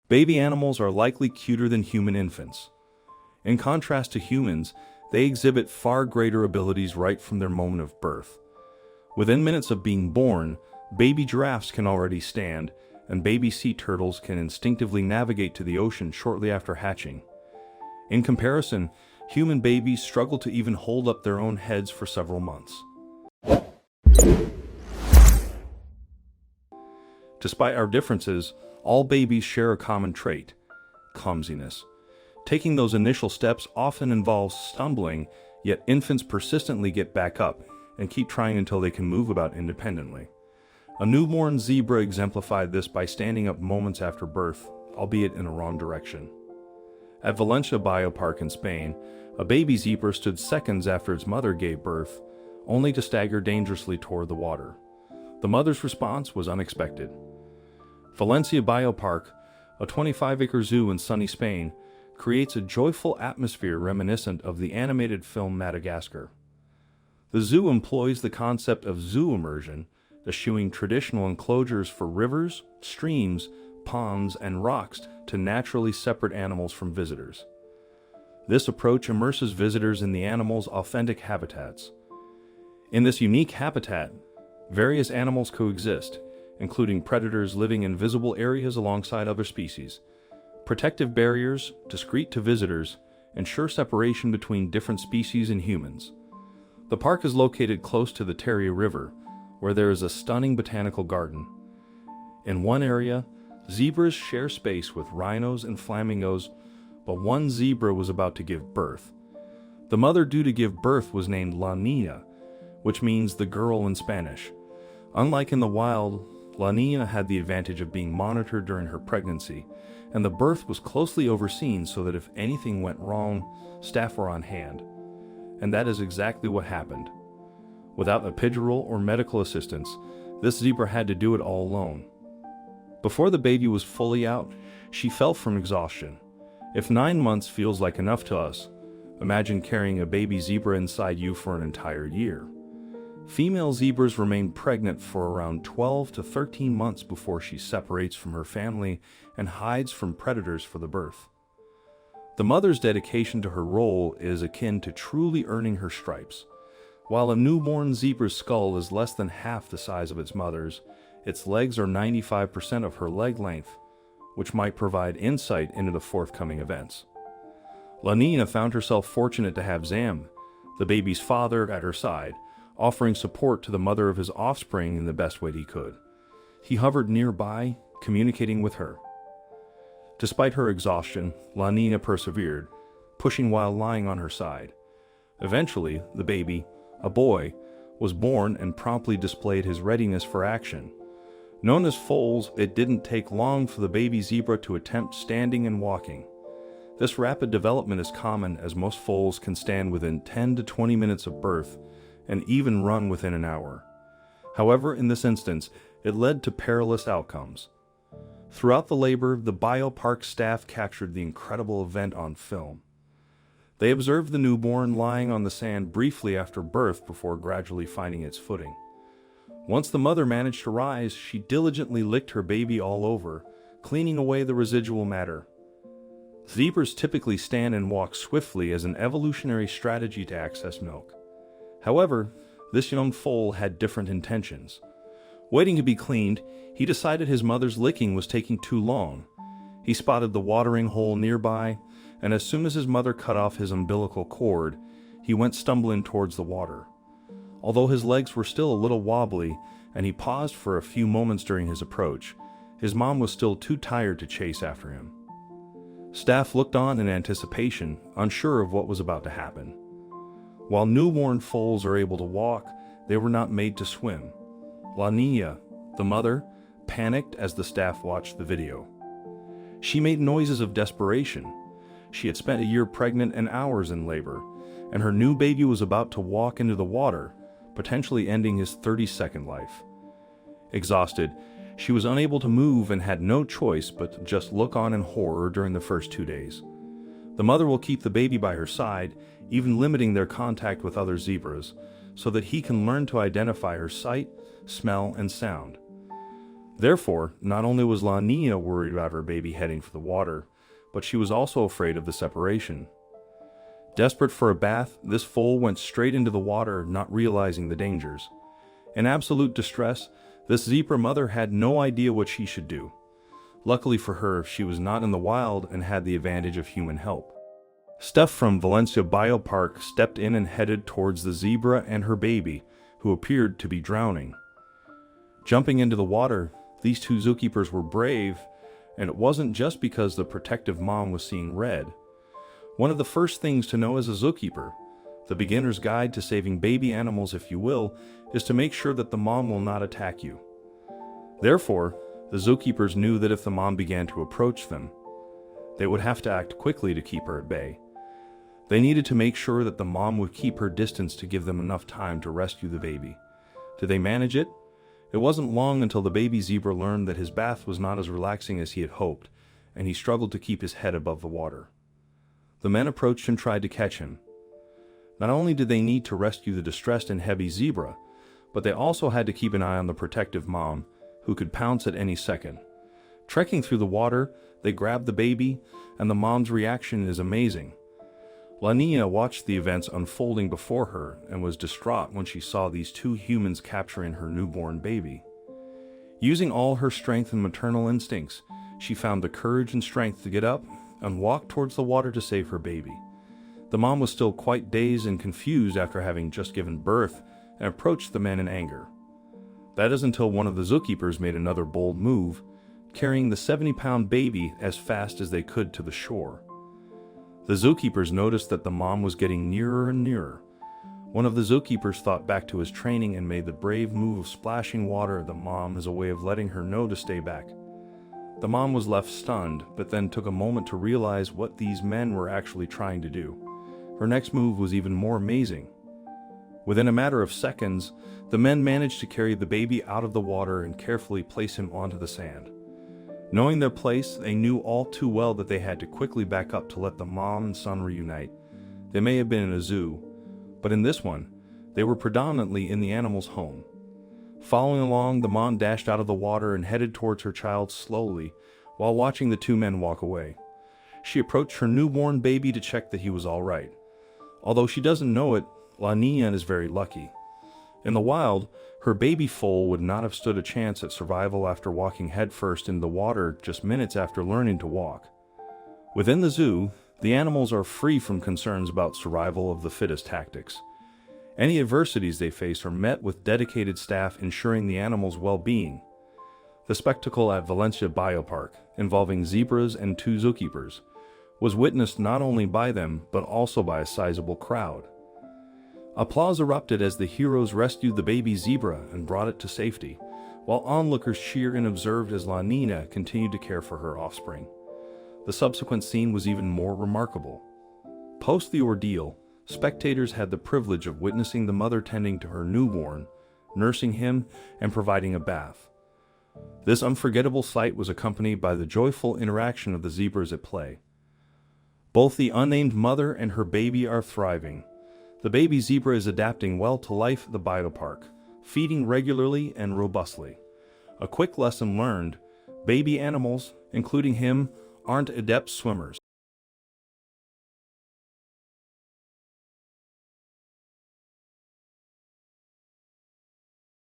Baby animals are likely cuter than human infants. In contrast to humans, they exhibit far greater abilities right from their moment of birth. Within minutes of being born, baby giraffes can already stand, and baby sea turtles can instinctively navigate to the ocean shortly after hatching. In comparison, human babies struggle to even hold up their own heads for several months. Despite our differences, all babies share a common trait: clumsiness. Taking those initial steps often involves stumbling, yet infants persistently get back up and keep trying until they can move about independently. A newborn zebra exemplified this by standing up moments after birth, albeit in a wrong direction. At Valencia Biopark in Spain, a baby zebra stood seconds after its mother gave birth, only to stagger dangerously toward the water. The mother's response was unexpected. Valencia Biopark, a 25-acre zoo in sunny Spain, creates a joyful atmosphere reminiscent of the animated film Madagascar. The zoo employs the concept of zoo immersion, eschewing traditional enclosures for rivers, streams, ponds, and rocks to naturally separate animals from visitors. This approach immerses visitors in the animals' authentic habitats. In this unique habitat, various animals coexist, including predators living in visible areas alongside other species. Protective barriers, discreet to visitors, ensure separation between different species and humans. The park is located close to the Terry River, where there is a stunning botanical garden. In one area, zebras share space with rhinos and flamingos, but one zebra was about to give birth. The mother due to give birth was named Lina, which means the girl in Spanish. Unlike in the wild, Lina had the advantage of being monitored during her pregnancy, and the birth was closely overseen so that if anything went wrong, staff were on hand. And that is exactly what happened. Without epidural or medical assistance, this zebra had to do it all alone. Before the baby was fully out, she fell from exhaustion. If 9 months feels like enough to us, imagine carrying a baby zebra inside you for an entire year. Female zebras remain pregnant for around 12 to 13 months before she separates from her family and hides from predators for the birth. The mother's dedication to her role is akin to truly earning her stripes. While a newborn zebra's skull is less than half the size of its mother's, its legs are 95% of her leg length, which might provide insight into the forthcoming events. Lina found herself fortunate to have Zam, the baby's father, at her side, offering support to the mother of his offspring in the best way he could. He hovered nearby, communicating with her. Despite her exhaustion, Lina persevered, pushing while lying on her side. Eventually, the baby, a boy, was born and promptly displayed his readiness for action. Known as foals, it didn't take long for the baby zebra to attempt standing and walking. This rapid development is common, as most foals can stand within 10 to 20 minutes of birth and even run within an hour. However, in this instance, it led to perilous outcomes. Throughout the labor, the Biopark staff captured the incredible event on film. They observed the newborn lying on the sand briefly after birth before gradually finding its footing. Once the mother managed to rise, she diligently licked her baby all over, cleaning away the residual matter. Zebras typically stand and walk swiftly as an evolutionary strategy to access milk. However, this young foal had different intentions. Waiting to be cleaned, he decided his mother's licking was taking too long. He spotted the watering hole nearby, and as soon as his mother cut off his umbilical cord, he went stumbling towards the water. Although his legs were still a little wobbly, and he paused for a few moments during his approach, his mom was still too tired to chase after him. Staff looked on in anticipation, unsure of what was about to happen. While newborn foals are able to walk, they were not made to swim. Lina, the mother, panicked as the staff watched the video. She made noises of desperation. She had spent a year pregnant and hours in labor, and her new baby was about to walk into the water, potentially ending his 30-second life. Exhausted, she was unable to move and had no choice but to just look on in horror during the first 2 days. The mother will keep the baby by her side, even limiting their contact with other zebras, so that he can learn to identify her sight, smell, and sound. Therefore, not only was Lina worried about her baby heading for the water, but she was also afraid of the separation. Desperate for a bath, this foal went straight into the water, not realizing the dangers. In absolute distress, this zebra mother had no idea what she should do. Luckily for her, she was not in the wild and had the advantage of human help. Steph from Valencia Biopark stepped in and headed towards the zebra and her baby, who appeared to be drowning. Jumping into the water, these two zookeepers were brave, and it wasn't just because the protective mom was seeing red. One of the first things to know as a zookeeper, the beginner's guide to saving baby animals if you will, is to make sure that the mom will not attack you. Therefore, the zookeepers knew that if the mom began to approach them, they would have to act quickly to keep her at bay. They needed to make sure that the mom would keep her distance to give them enough time to rescue the baby. Did they manage it? It wasn't long until the baby zebra learned that his bath was not as relaxing as he had hoped, and he struggled to keep his head above the water. The men approached and tried to catch him. Not only did they need to rescue the distressed and heavy zebra, but they also had to keep an eye on the protective mom, who could pounce at any second. Trekking through the water, they grabbed the baby, and the mom's reaction is amazing. Lina watched the events unfolding before her and was distraught when she saw these two humans capturing her newborn baby. Using all her strength and maternal instincts, she found the courage and strength to get up and walk towards the water to save her baby. The mom was still quite dazed and confused after having just given birth and approached the men in anger. That is until one of the zookeepers made another bold move, carrying the 70-pound baby as fast as they could to the shore. The zookeepers noticed that the mom was getting nearer and nearer. One of the zookeepers thought back to his training and made the brave move of splashing water at the mom as a way of letting her know to stay back. The mom was left stunned, but then took a moment to realize what these men were actually trying to do. Her next move was even more amazing. Within a matter of seconds, the men managed to carry the baby out of the water and carefully place him onto the sand. Knowing their place, they knew all too well that they had to quickly back up to let the mom and son reunite. They may have been in a zoo, but in this one, they were predominantly in the animal's home. Following along, the mom dashed out of the water and headed towards her child slowly, while watching the two men walk away. She approached her newborn baby to check that he was all right. Although she doesn't know it, Lina is very lucky. In the wild, her baby foal would not have stood a chance at survival after walking headfirst into the water just minutes after learning to walk. Within the zoo, the animals are free from concerns about survival of the fittest tactics. Any adversities they face are met with dedicated staff ensuring the animals' well-being. The spectacle at Valencia Biopark, involving zebras and two zookeepers, was witnessed not only by them but also by a sizable crowd. Applause erupted as the heroes rescued the baby zebra and brought it to safety, while onlookers cheered and observed as Lina continued to care for her offspring. The subsequent scene was even more remarkable. Post the ordeal, spectators had the privilege of witnessing the mother tending to her newborn, nursing him, and providing a bath. This unforgettable sight was accompanied by the joyful interaction of the zebras at play. Both the unnamed mother and her baby are thriving. The baby zebra is adapting well to life at the Biopark, feeding regularly and robustly. A quick lesson learned: baby animals, including him, aren't adept swimmers.